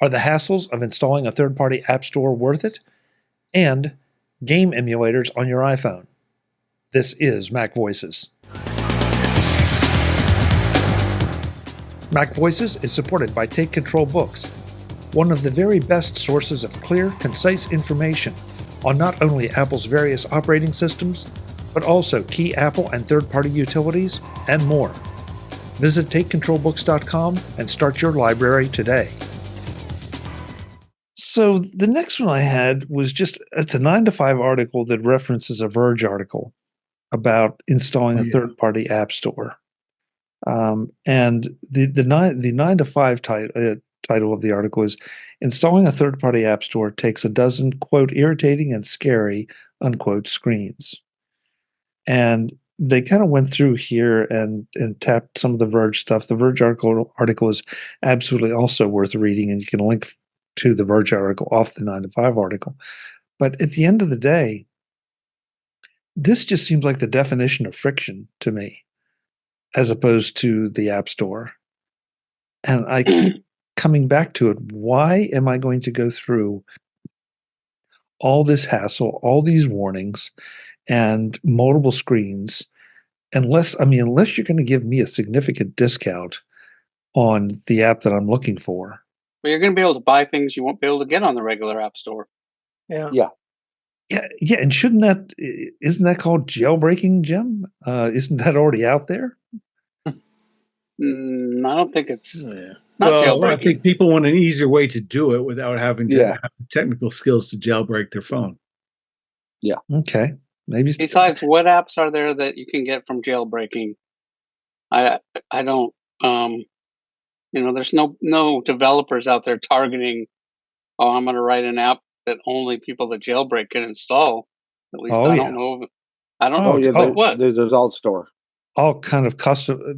Are the hassles of installing a third-party app store worth it? And game emulators on your iPhone. This is MacVoices. MacVoices is supported by Take Control Books, one of the very best sources of clear, concise information on not only Apple's various operating systems, but also key Apple and third-party utilities and more. Visit TakeControlBooks.com and start your library today. So the next one I had was it's a 9 to 5 article that references a Verge article about installing a third-party app store. And the 9 to 5 title of the article is Installing a Third-Party App Store Takes a Dozen, quote, irritating and scary, unquote, screens. And they kind of went through here and tapped some of the Verge stuff. The Verge article is absolutely also worth reading, and you can link to the Verge article off the 9 to 5 article. But at the end of the day, this just seems like the definition of friction to me, as opposed to the App Store. And I keep coming back to it. Why am I going to go through all this hassle, all these warnings, and multiple screens, unless you're going to give me a significant discount on the app that I'm looking for? Well, you're going to be able to buy things you won't be able to get on the regular App Store. Yeah. And isn't that called jailbreaking, Jim? Isn't that already out there? I don't think it's not jailbreaking. I think people want an easier way to do it without having to have technical skills to jailbreak their phone. Yeah. Okay. Maybe. Besides, what apps are there that you can get from jailbreaking? I don't. There's no developers out there targeting. Oh, I'm going to write an app that only people that jailbreak can install. At least I don't know. I don't know. What? There's a result store. All kind of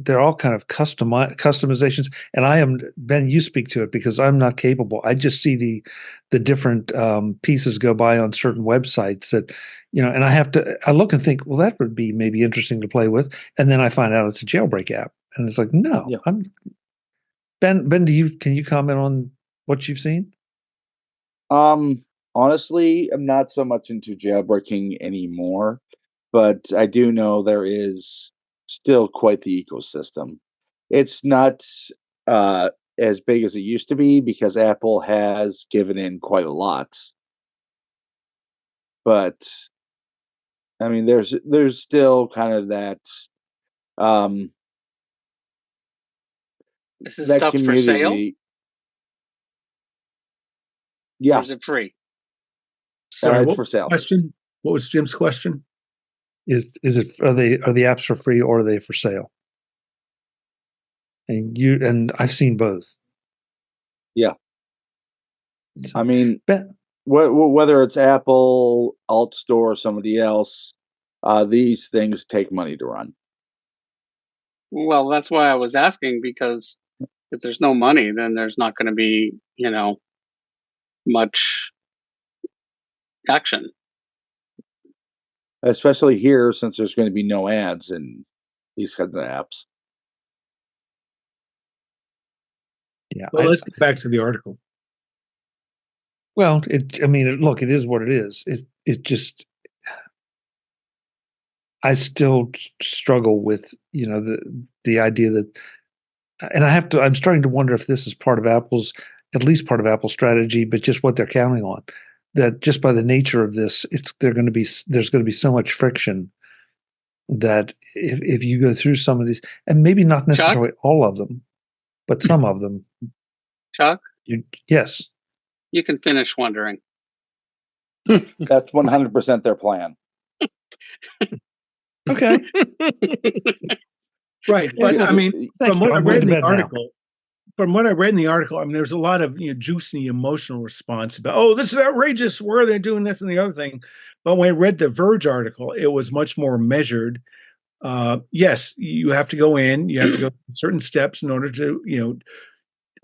they're all kind of customizations. And Ben, you speak to it because I'm not capable. I just see the different pieces go by on certain websites that, and I look and think, well, that would be maybe interesting to play with. And then I find out it's a jailbreak app. And it's like, no, Ben, can you comment on what you've seen? Honestly, I'm not so much into jailbreaking anymore, but I do know there is still quite the ecosystem. It's not as big as it used to be because Apple has given in quite a lot. But I mean, there's still kind of that. This is stuff for sale. Yeah, or is it free? It's for sale. Question? What was Jim's question? Are the apps for free or are they for sale? And I've seen both. Yeah. I mean, whether it's Apple, Alt Store, or somebody else, these things take money to run. Well, that's why I was asking, because if there's no money, then there's not going to be, much action. Especially here, since there's going to be no ads in these kinds of apps. Yeah. Well, let's get back to the article. Well, it is what it is. It just, I still struggle with, the idea that, and I'm starting to wonder if this is at least part of Apple's strategy, but just what they're counting on. That just by the nature of this, there's going to be so much friction that if you go through some of these, and maybe not necessarily all of them, but some of them. Chuck? Yes. You can finish wondering. That's 100% their plan. Okay. Right. But I mean, from what I read in the article, I mean, there's a lot of juicy emotional response about, this is outrageous. Where are they doing this and the other thing? But when I read the Verge article, it was much more measured. Yes, you have to go in, you have to go through certain steps in order to,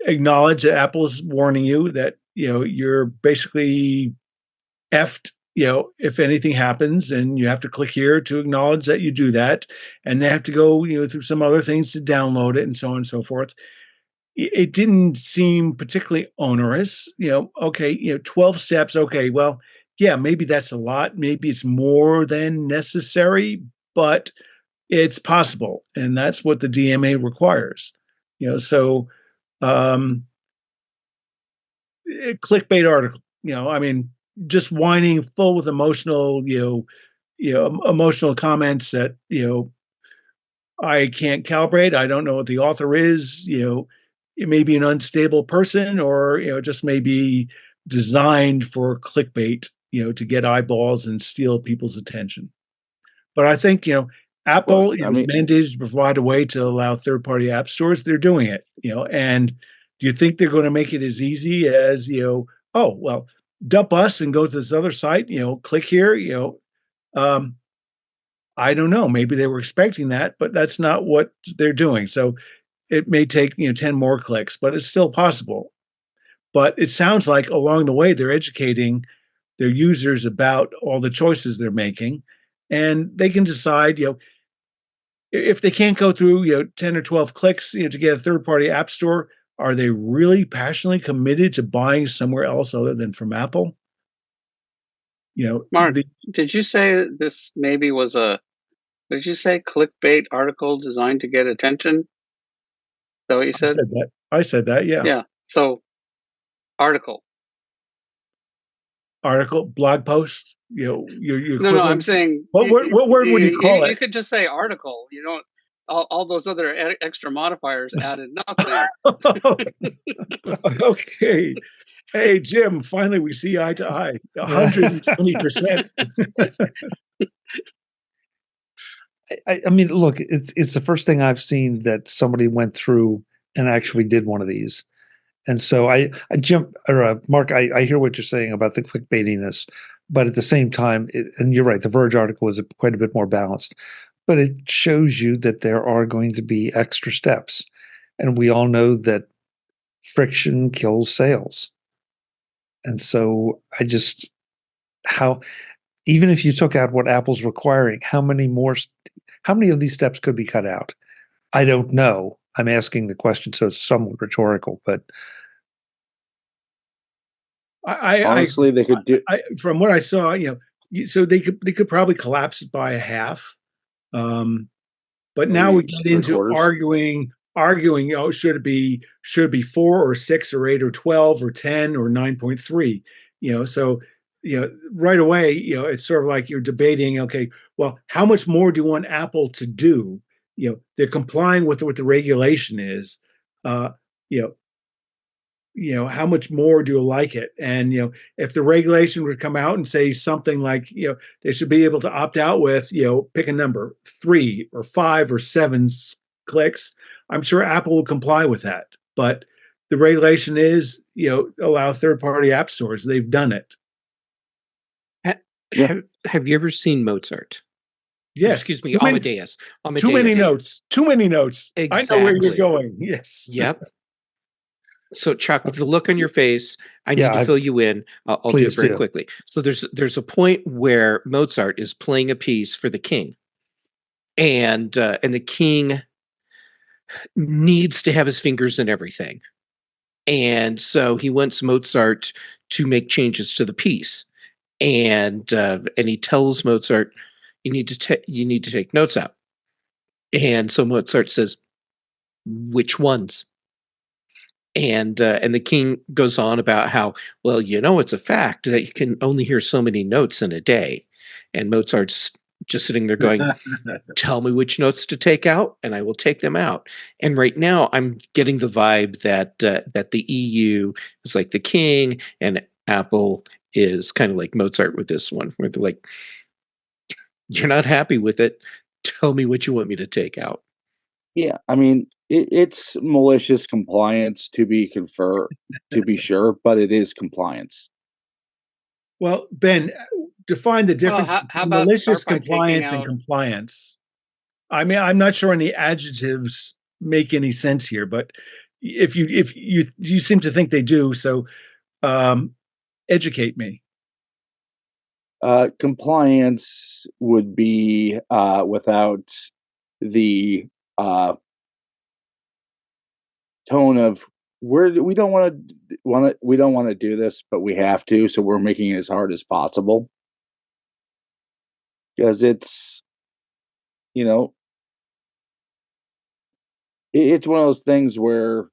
acknowledge that Apple is warning you that, you're basically effed, if anything happens, and you have to click here to acknowledge that you do that. And they have to go, through some other things to download it and so on and so forth. it didn't seem particularly onerous. 12 steps. Okay, well, yeah, maybe that's a lot. Maybe it's more than necessary, but it's possible, and that's what the DMA requires. So um, clickbait article. I mean, just whining, full with emotional comments that I can't calibrate. I don't know what the author is. It may be an unstable person, or just may be designed for clickbait. To get eyeballs and steal people's attention. But I think Apple is mandated to provide a way to allow third-party app stores. They're doing it. And do you think they're going to make it as easy as oh well, dump us and go to this other site? Click here. I don't know. Maybe they were expecting that, but that's not what they're doing. So it may take 10 more clicks, but it's still possible. But it sounds like along the way they're educating their users about all the choices they're making, and they can decide, if they can't go through 10 or 12 clicks, to get a third-party app store, are they really passionately committed to buying somewhere else other than from Apple? Mark, did you say this maybe was did you say clickbait article designed to get attention? Is that what you said? I said that, yeah. Yeah. So article, blog post, your no, I'm saying what word would you call it? You could just say article. You don't. All those other extra modifiers added nothing. Okay. Hey, Jim, finally we see eye to eye. 120%. I mean, look, it's the first thing I've seen that somebody went through and actually did one of these. And so Mark, I hear what you're saying about the clickbaitiness, but at the same time, and you're right, the Verge article is quite a bit more balanced, but it shows you that there are going to be extra steps. And we all know that friction kills sales. And so even if you took out what Apple's requiring, how many of these steps could be cut out? I don't know. I'm asking the question, so it's somewhat rhetorical, but honestly, they could do. From what I saw, so they could probably collapse it by a half. But now we get into arguing. Should it be 4 or 6 or 8 or 12 or 10 or 9.3? So right away, it's sort of like you're debating. Okay, well, how much more do you want Apple to do? They're complying with what the regulation is. How much more do you like it? And if the regulation would come out and say something like they should be able to opt out with pick a number, 3 or 5 or 7 clicks, I'm sure Apple will comply with that. But the regulation is allow third-party app stores. They've done it. Have you ever seen Mozart? Yes. Excuse me, Amadeus. Too many notes. Exactly. I know where you're going. Yes. Yep. So, Chuck, the look on your face, I need to fill you in. I'll do it very quickly. So there's a point where Mozart is playing a piece for the king, and the king needs to have his fingers in everything, and so he wants Mozart to make changes to the piece, and he tells Mozart, you need to take notes out, and so Mozart says, which ones? And the king goes on about how, well, it's a fact that you can only hear so many notes in a day. And Mozart's just sitting there going, tell me which notes to take out, and I will take them out. And right now I'm getting the vibe that the EU is like the king, and Apple is kind of like Mozart with this one, where they're like, you're not happy with it. Tell me what you want me to take out. Yeah, I mean, it's malicious compliance to be sure, but it is compliance. Well, Ben, define the difference between malicious compliance and compliance. I mean, I'm not sure any adjectives make any sense here, but if you seem to think they do, so educate me. Compliance would be without the tone of we don't want to do this, but we have to, so we're making it as hard as possible. Because it's, you know, it's one of those things where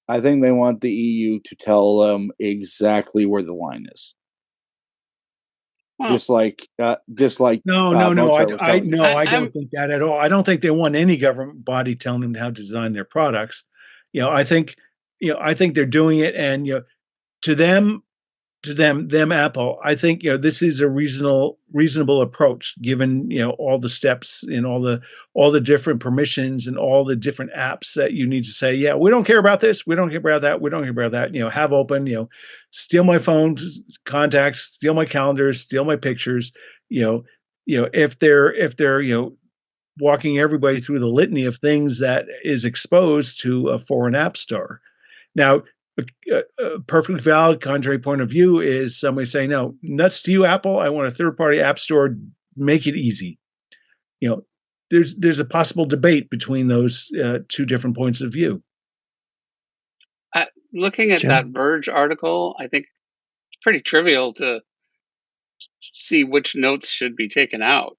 I think they want the EU to tell them exactly where the line is. Wow. Just like no, I don't think that at all. I don't think they want any government body telling them how to design their products. I think they're doing it, and to them, Apple, I think this is a reasonable approach, given all the steps and all the different permissions and all the different apps that you need to say, yeah, we don't care about this, we don't care about that, we don't care about that. Have open, steal my phone contacts, steal my calendars, steal my pictures. If they're walking everybody through the litany of things that is exposed to a foreign app store. Now, a perfectly valid contrary point of view is somebody saying, no, nuts to you, Apple. I want a third-party app store. Make it easy. There's a possible debate between those two different points of view. Looking at that Verge article, I think it's pretty trivial to see which notes should be taken out.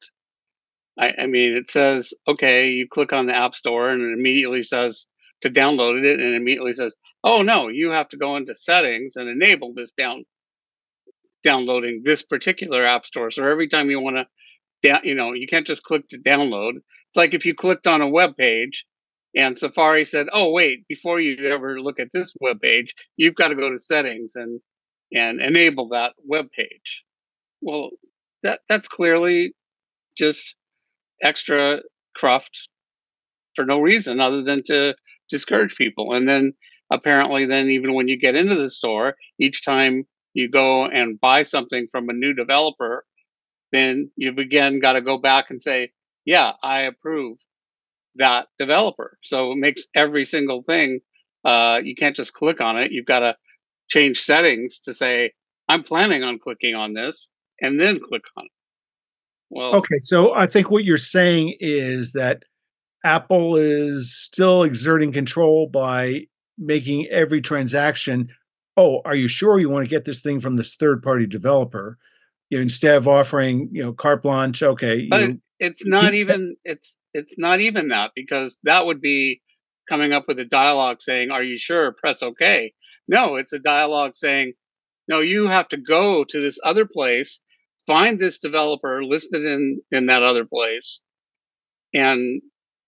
I mean, it says, okay, you click on the App Store and it immediately says to download it, and immediately says, oh no, you have to go into settings and enable this downloading this particular app store. So every time you want to you can't just click to download. It's like if you clicked on a web page and Safari said, oh wait, before you ever look at this web page, you've got to go to settings and enable that web page. Well, that's clearly just extra cruft for no reason other than to discourage people. And then apparently then even when you get into the store, each time you go and buy something from a new developer, then you've again got to go back and say, yeah, I approve that developer. So it makes every single thing, you can't just click on it. You've got to change settings to say, I'm planning on clicking on this, and then click on it. Well, okay, so I think what you're saying is that Apple is still exerting control by making every transaction, oh, are you sure you want to get this thing from this third-party developer? Instead of offering, carte blanche, okay. But it's not even that, because that would be coming up with a dialogue saying, are you sure? Press OK. No, it's a dialogue saying, no, you have to go to this other place, find this developer listed in that other place, and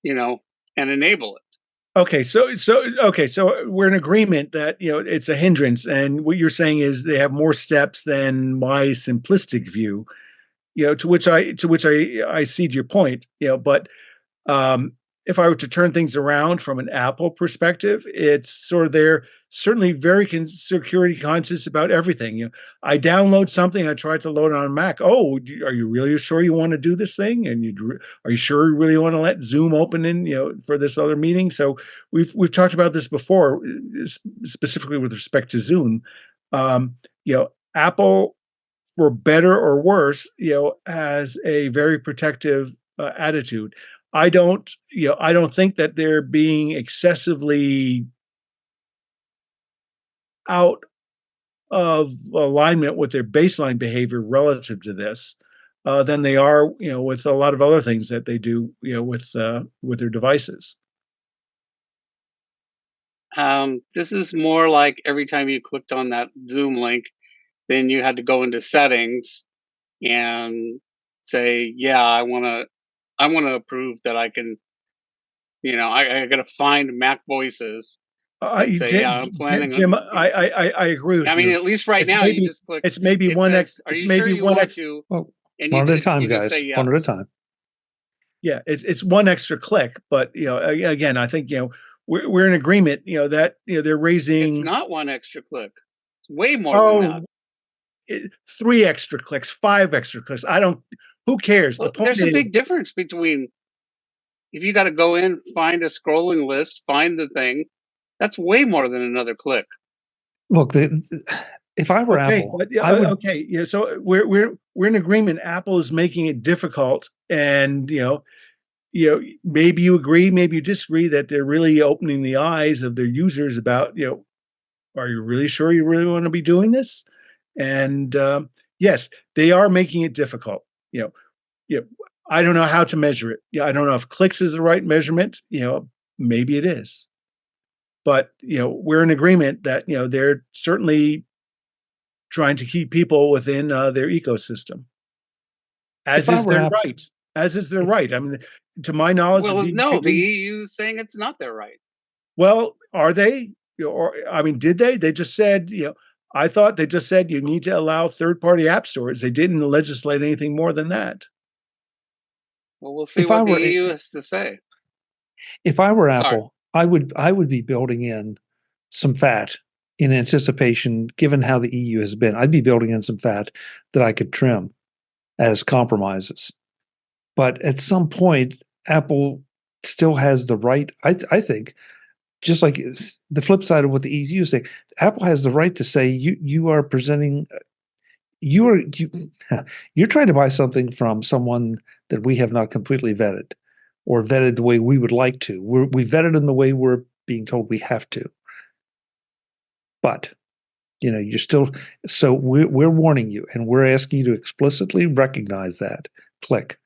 and enable it. Okay, so we're in agreement that it's a hindrance, and what you're saying is they have more steps than my simplistic view. To which I cede your point. But if I were to turn things around from an Apple perspective, it's sort of they're certainly very security conscious about everything. I download something, I try to load it on Mac. Oh, are you really sure you want to do this thing? And are you sure you really want to let Zoom open in, for this other meeting? So we've talked about this before, specifically with respect to Zoom. Apple, for better or worse, has a very protective attitude. I don't think that they're being excessively out of alignment with their baseline behavior relative to this than they are, with a lot of other things that they do, with their devices. This is more like every time you clicked on that Zoom link, then you had to go into settings and say, yeah, I want to approve that I can, I got to find MacVoices. I'm planning. Jim, I agree with you. I mean, at least right now, you just click. It's maybe one. Are you sure you want to? One at a time, guys. Yes. One at a time. Yeah, it's one extra click, but again, I think we're in agreement. That they're raising. It's not one extra click. It's way more than that. 3 extra clicks, 5 extra clicks. Who cares? Well, there's a big difference between if you got to go in, find a scrolling list, find the thing. That's way more than another click. Look, if I were Apple, I would. Okay, so we're in agreement. Apple is making it difficult, and maybe you agree, maybe you disagree that they're really opening the eyes of their users about, are you really sure you really want to be doing this? And yes, they are making it difficult. I don't know how to measure it. I don't know if clicks is the right measurement. Maybe it is. But we're in agreement that they're certainly trying to keep people within their ecosystem, as is their right. As is their right. I mean, to my knowledge, no, the EU is saying it's not their right. Well, are they? Or did they? They just said, I thought they just said you need to allow third-party app stores. They didn't legislate anything more than that. Well, we'll see what the EU has to say. If I were Apple, I would be building in some fat in anticipation, given how the EU has been. I'd be building in some fat that I could trim as compromises. But at some point, Apple still has the right, I think, just like the flip side of what the EU is saying, Apple has the right to say you are presenting, you're trying to buy something from someone that we have not completely vetted or vetted the way we would like to. We vetted in the way we're being told we have to. But you're still, so we're warning you, and we're asking you to explicitly recognize that. Click.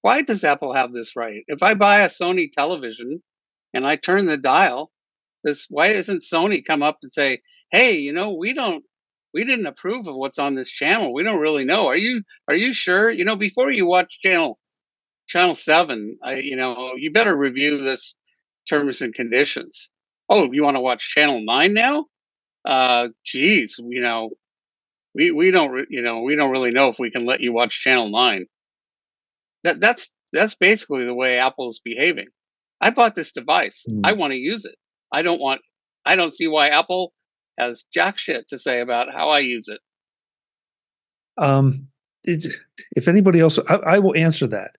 Why does Apple have this right? If I buy a Sony television and I turn the dial, why isn't Sony come up and say, "Hey, we didn't approve of what's on this channel. We don't really know. Are you sure? Before you watch channel 7, you better review this terms and conditions. Oh, you want to watch channel 9 now? Geez, we don't really know if we can let you watch channel 9." That's basically the way Apple's behaving. I bought this device. I want to use it. I don't see why Apple has jack shit to say about how I use it. If anybody else, I will answer that.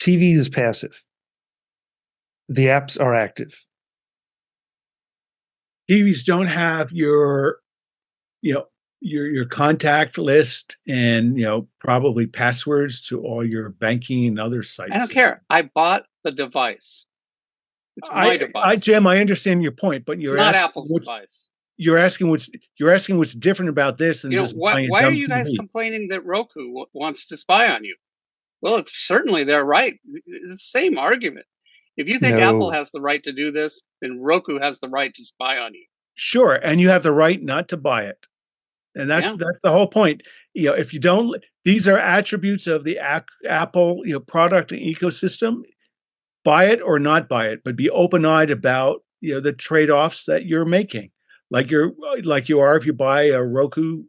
TV is passive. The apps are active. TVs don't have your contact list and probably passwords to all your banking and other sites. I don't care. I bought the device. It's my device. Jim, I understand your point, but it's not Apple's device. You're asking what's different about this than just buying a dumb why are you guys TV? Complaining that Roku wants to spy on you? Well, it's certainly their right. It's the same argument. If you think Apple has the right to do this, then Roku has the right to spy on you. Sure, and you have the right not to buy it. And that's the whole point. If you don't, these are attributes of the Apple product and ecosystem. Buy it or not buy it, but be open-eyed about the trade-offs that you're making, like you are if you buy a Roku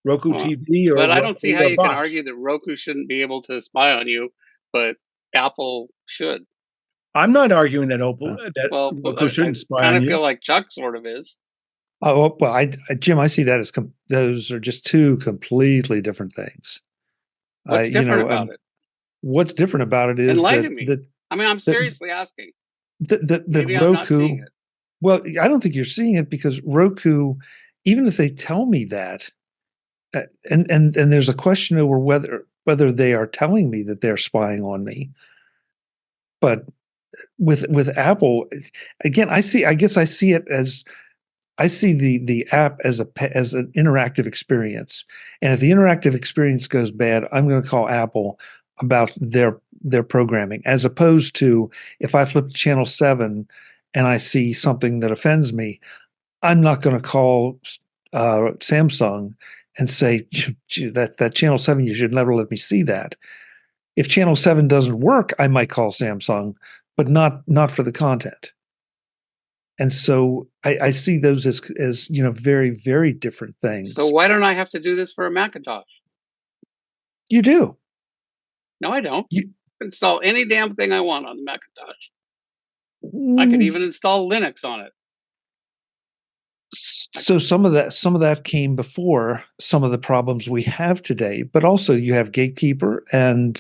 TV or. But I don't see how you can argue that Roku shouldn't be able to spy on you, but Apple should. I'm not arguing that Roku shouldn't spy on you. I kind of feel like Chuck sort of is. Oh, well, Jim, I see that as those are just two completely different things. What's different about it? What's different about it is enlighten me. I'm seriously asking. Maybe Roku, I'm not seeing it. Well, I don't think you're seeing it because Roku, even if they tell me that, and there's a question over whether they are telling me that they're spying on me, but with Apple, again, I see it as. I see the app as an interactive experience, and if the interactive experience goes bad, I'm going to call Apple about their programming, as opposed to if I flip to channel 7 and I see something that offends me, I'm not going to call Samsung and say that channel 7, you should never let me see that. If channel 7 doesn't work, I might call Samsung, but not for the content. And so I see those as very, very different things. So why don't I have to do this for a Macintosh? You do. No, I don't. You install any damn thing I want on the Macintosh. I could even install Linux on it. So some of that came before some of the problems we have today, but also you have Gatekeeper and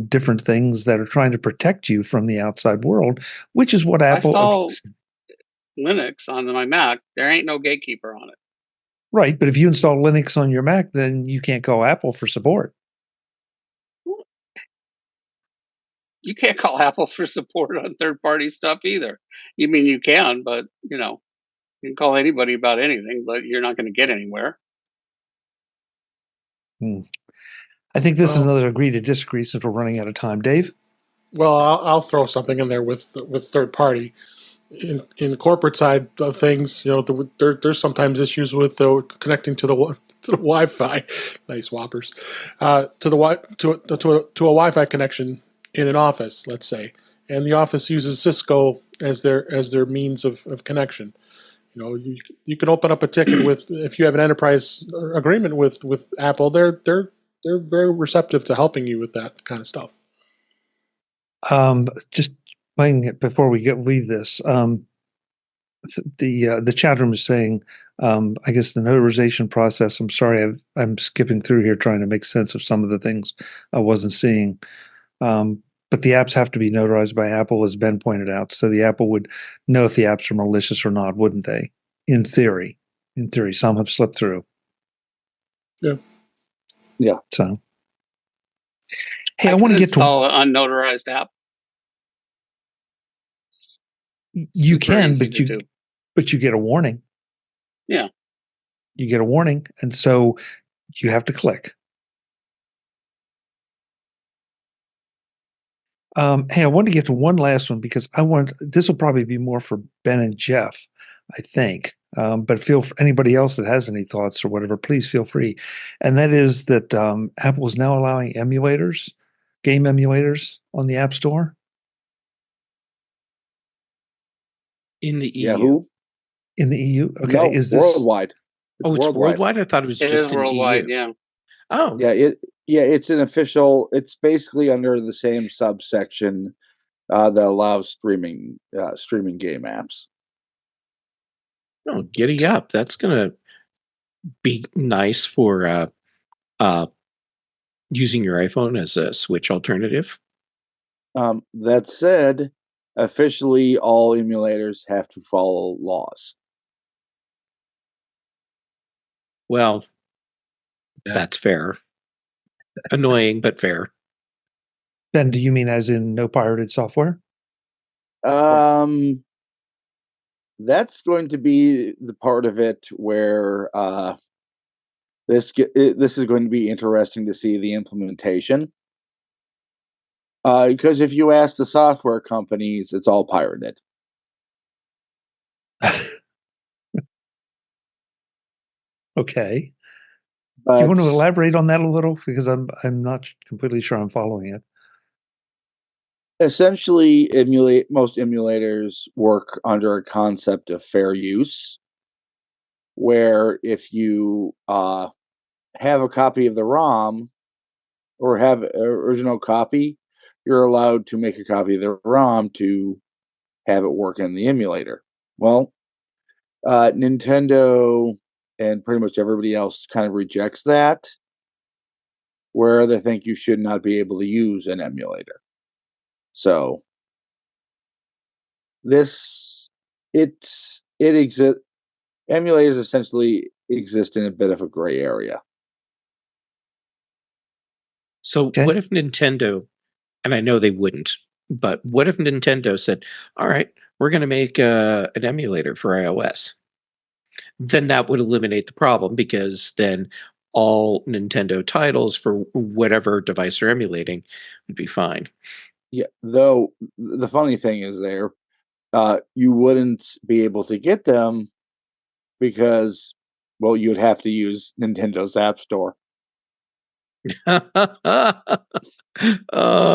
different things that are trying to protect you from the outside world, which is what Apple. Linux on my Mac, there ain't no Gatekeeper on it. Right, but if you install Linux on your Mac, then you can't call Apple for support. you can't call Apple for support on third-party stuff either. You mean you can, but you can call anybody about anything, but you're not going to get anywhere. I think this is another agree to disagree since we're running out of time. Dave? Well, I'll throw something in there with third party. In corporate side of things, there's sometimes issues with connecting to the Wi-Fi. Nice whoppers. To a Wi-Fi connection in an office, let's say, and the office uses Cisco as their means of connection. You can open up a ticket with, if you have an enterprise agreement with Apple, they're very receptive to helping you with that kind of stuff. Just playing it before we leave this. The chat room is saying, I guess the notarization process. I'm sorry, I'm skipping through here trying to make sense of some of the things I wasn't seeing. But the apps have to be notarized by Apple, as Ben pointed out. So the Apple would know if the apps are malicious or not, wouldn't they? In theory, some have slipped through. Yeah. So, hey, I want to get to install an unnotarized app. You can, but you get a warning. Yeah. You get a warning, and so you have to click. Hey, I want to get to one last one because this will probably be more for Ben and Jeff, I think. But for anybody else that has any thoughts or whatever, please feel free. And that is that Apple is now allowing emulators, game emulators on the App Store. In the EU. Yahoo? In the EU? Okay. No, is this worldwide? It's worldwide? I thought it was just in worldwide, the EU. yeah. Oh. Yeah, it's an official, it's basically under the same subsection that allows streaming game apps. Oh, giddy up. That's going to be nice for using your iPhone as a Switch alternative. That said, officially all emulators have to follow laws. Well, that's fair. Annoying, but fair. Then do you mean as in no pirated software? That's going to be the part of it where this is going to be interesting to see the implementation. Because if you ask the software companies, it's all pirated. Okay. Do you want to elaborate on that a little? Because I'm not completely sure I'm following it. Essentially, most emulators work under a concept of fair use, where if you have a copy of the ROM or have an original copy, you're allowed to make a copy of the ROM to have it work in the emulator. Well, Nintendo and pretty much everybody else kind of rejects that, where they think you should not be able to use an emulator. So emulators essentially exist in a bit of a gray area. So what if Nintendo, and I know they wouldn't, but what if Nintendo said, all right, we're going to make an emulator for iOS? Then that would eliminate the problem, because then all Nintendo titles for whatever device they're emulating would be fine. Yeah, though the funny thing is you wouldn't be able to get them because, well, you'd have to use Nintendo's App Store. Oh,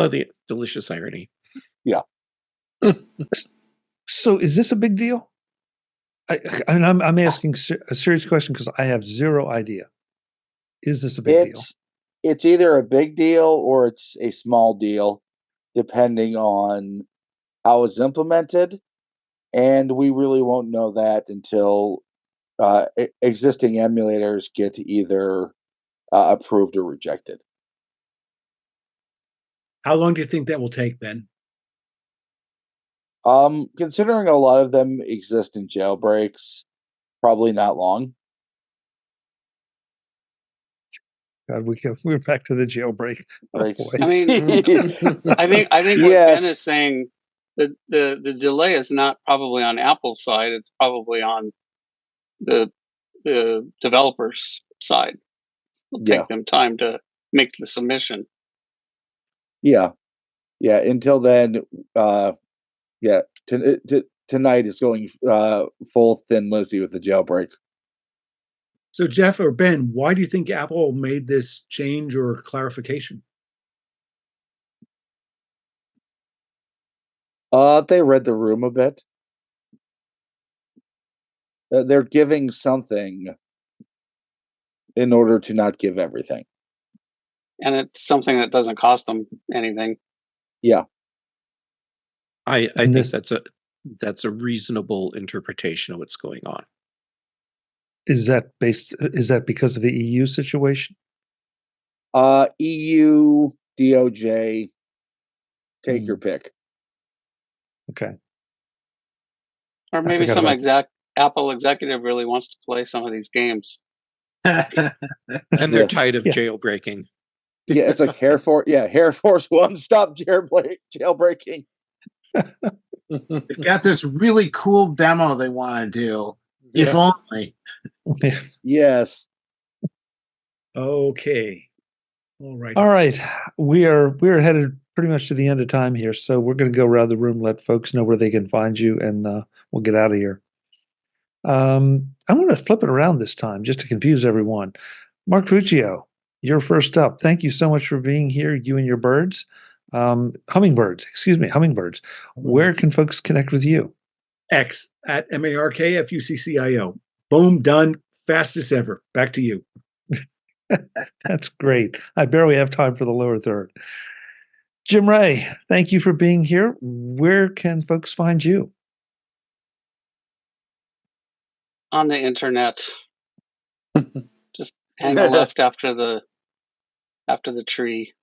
the delicious irony. Yeah. So is this a big deal? I'm asking a serious question because I have zero idea. Is this a big deal? It's either a big deal or it's a small deal, depending on how it's implemented. And we really won't know that until existing emulators get either approved or rejected. How long do you think that will take, Ben? Considering a lot of them exist in jailbreaks, probably not long. God, we're back to the jailbreak. Oh, boy. I mean, I think what Ben is saying, the delay is not probably on Apple's side. It's probably on the developers' side. It'll take them time to make the submission. Yeah. Until then, tonight is going full Thin Lizzy with the jailbreak. So, Jeff or Ben, why do you think Apple made this change or clarification? They read the room a bit. They're giving something in order to not give everything. And it's something that doesn't cost them anything. Yeah. I think that's a reasonable interpretation of what's going on. Is that because of the EU situation? EU, DOJ, take your pick. Okay. Or maybe some Apple executive really wants to play some of these games. And they're tired of jailbreaking. Yeah, it's like Air Force One, stop jailbreaking. They've got this really cool demo they want to do. If only. Yes. Okay. All right. We're headed pretty much to the end of time here, so we're going to go around the room, let folks know where they can find you, and we'll get out of here. I'm going to flip it around this time just to confuse everyone. Mark Fuccio, you're first up. Thank you so much for being here, you and your birds. Hummingbirds. Where can folks connect with you? X at MARKFUCCIO. Boom, done. Fastest ever. Back to you. That's great. I barely have time for the lower third. Jim Ray, thank you for being here. Where can folks find you? On the internet. Just hang a left after the tree.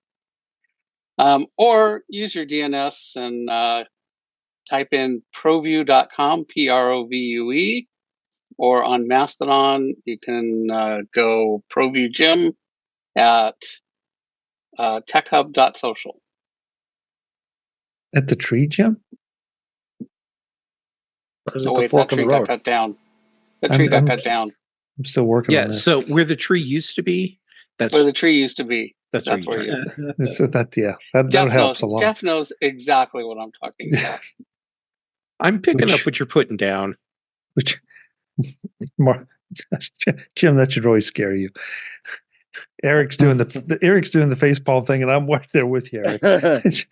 Or use your DNS and type in provue.com, PROVUE, or on Mastodon, you can go Provue Jim at techhub.social. At the tree, Jim? That tree got cut down. The tree got cut down. I'm still working on that. So where the tree used to be, that's where the tree used to be. That's where you that helps a lot. Jeff knows exactly what I'm talking about. I'm picking up what you're putting down. Jim, that should always scare you. Eric's doing the facepalm thing, and I'm right there with you, Eric.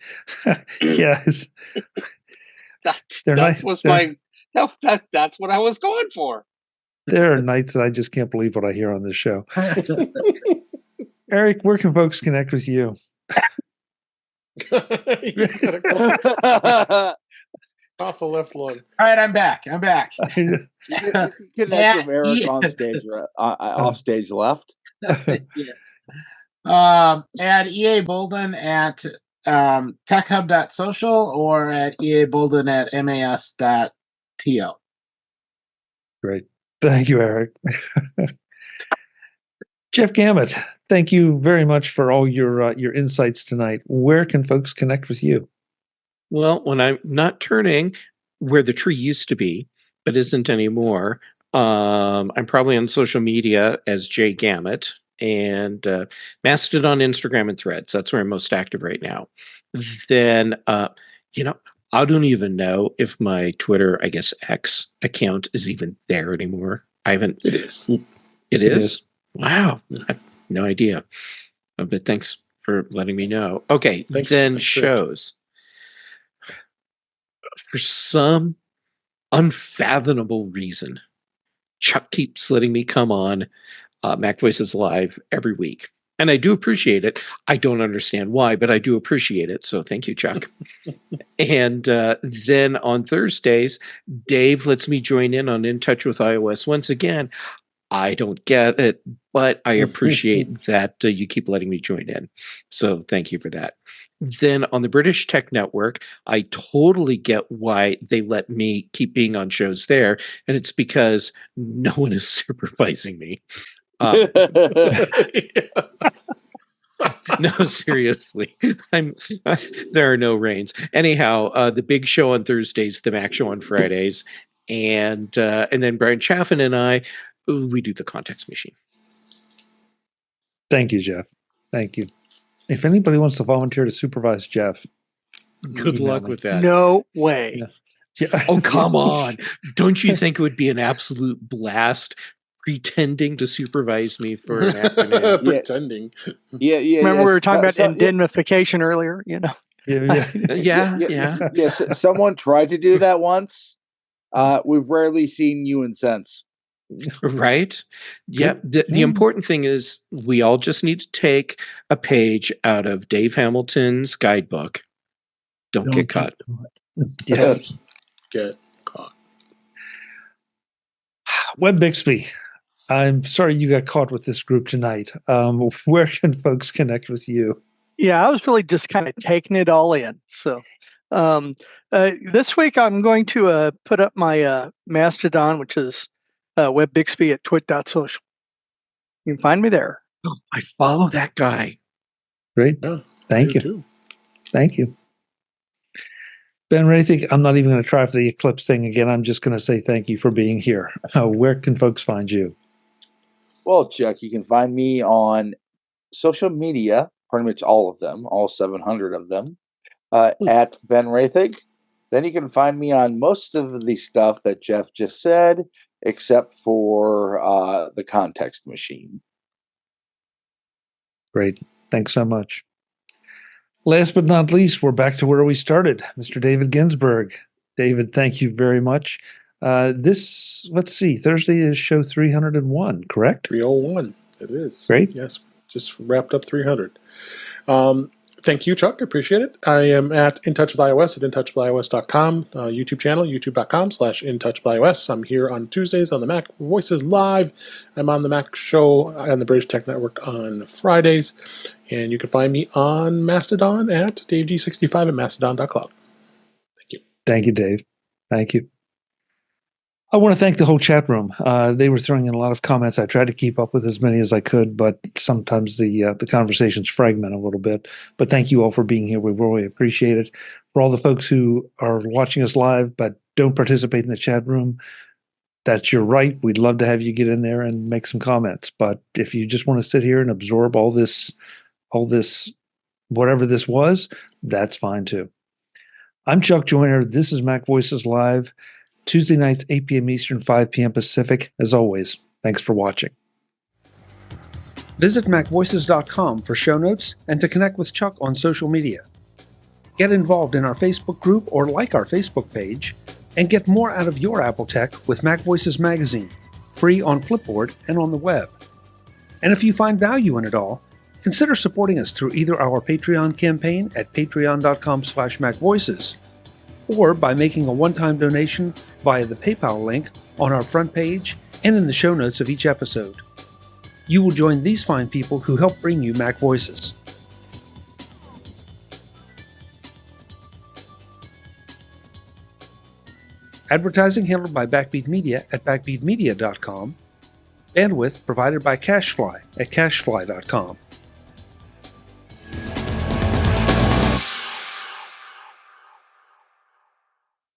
Yes, that's what I was going for. There are nights that I just can't believe what I hear on this show. Eric, where can folks connect with you? Off the left one. All right, I'm back. You can connect with Eric on stage, off stage left. At EA Bolden at techhub.social or at EA Bolden at mas.to. Great. Thank you, Eric. Jeff Gamet, thank you very much for all your insights tonight. Where can folks connect with you? Well, when I'm not turning where the tree used to be, but isn't anymore, I'm probably on social media as Jay Gamet and Mastodon, Instagram, and Threads. That's where I'm most active right now. Then, I don't even know if my Twitter, I guess X account is even there anymore. It is. It is? Wow. I have no idea. But thanks for letting me know. Okay. Then shows. For some unfathomable reason, Chuck keeps letting me come on MacVoices Live every week. And I do appreciate it. I don't understand why, but I do appreciate it. So thank you, Chuck. And then on Thursdays, Dave lets me join in on In Touch with iOS. Once again, I don't get it, but I appreciate that you keep letting me join in. So thank you for that. Then on the British Tech Network, I totally get why they let me keep being on shows there. And it's because no one is supervising me. No, seriously. There are no rains. Anyhow, the big show on Thursdays, the Mac show on Fridays, and then Brian Chaffin and I, we do the Context Machine. Thank you, Jeff. Thank you. If anybody wants to volunteer to supervise Jeff, good luck with that. No way. Yeah. Oh, come on. Don't you think it would be an absolute blast pretending to supervise me for an afternoon? Pretending. Yeah. Remember we were talking about indemnification earlier, you know? Yeah. Someone tried to do that once. We've rarely seen you in since. Right? Yep. The important thing is we all just need to take a page out of Dave Hamilton's guidebook. Don't get caught. Yes. Get caught. Web Bixby, I'm sorry you got caught with this group tonight. Where can folks connect with you? Yeah, I was really just kind of taking it all in. So this week I'm going to put up my Mastodon, which is Web Bixby at twit.social. You can find me there. Oh, I follow that guy. Great. Yeah, Thank you. Too. Thank you. Ben Raythick, I'm not even going to try for the Eclipse thing again. I'm just going to say thank you for being here. Where can folks find you? Well, Chuck, you can find me on social media, pretty much all of them, all 700 of them, at Ben Raythick. Then you can find me on most of the stuff that Jeff just said, except for the Context Machine. Great. Thanks so much. Last but not least, we're back to where we started. Mr. David Ginsburg. David, thank you very much. Let's see, Thursday is show 301, correct? 301. It is. Great. Yes. Just wrapped up 300. Thank you, Chuck. I appreciate it. I am at InTouchWithIOS at InTouchWithIOS.com, YouTube channel, youtube.com/InTouchWithIOS. I'm here on Tuesdays on the MacVoices Live. I'm on the Mac Show and the British Tech Network on Fridays. And you can find me on Mastodon at DaveG65 at Mastodon.cloud. Thank you. Thank you, Dave. Thank you. I want to thank the whole chat room. They were throwing in a lot of comments. I tried to keep up with as many as I could, but sometimes the conversations fragment a little bit. But thank you all for being here. We really appreciate it. For all the folks who are watching us live but don't participate in the chat room, that's your right. We'd love to have you get in there and make some comments. But if you just want to sit here and absorb all this, whatever this was, that's fine too. I'm Chuck Joyner. This is MacVoices Live. Tuesday nights, 8 p.m. Eastern, 5 p.m. Pacific. As always, thanks for watching. Visit MacVoices.com for show notes and to connect with Chuck on social media. Get involved in our Facebook group or like our Facebook page, and get more out of your Apple tech with MacVoices Magazine, free on Flipboard and on the web. And if you find value in it all, consider supporting us through either our Patreon campaign at patreon.com/MacVoices, or by making a one-time donation via the PayPal link on our front page and in the show notes of each episode. You will join these fine people who help bring you Mac Voices. Advertising handled by Backbeat Media at backbeatmedia.com. Bandwidth provided by CacheFly at cachefly.com.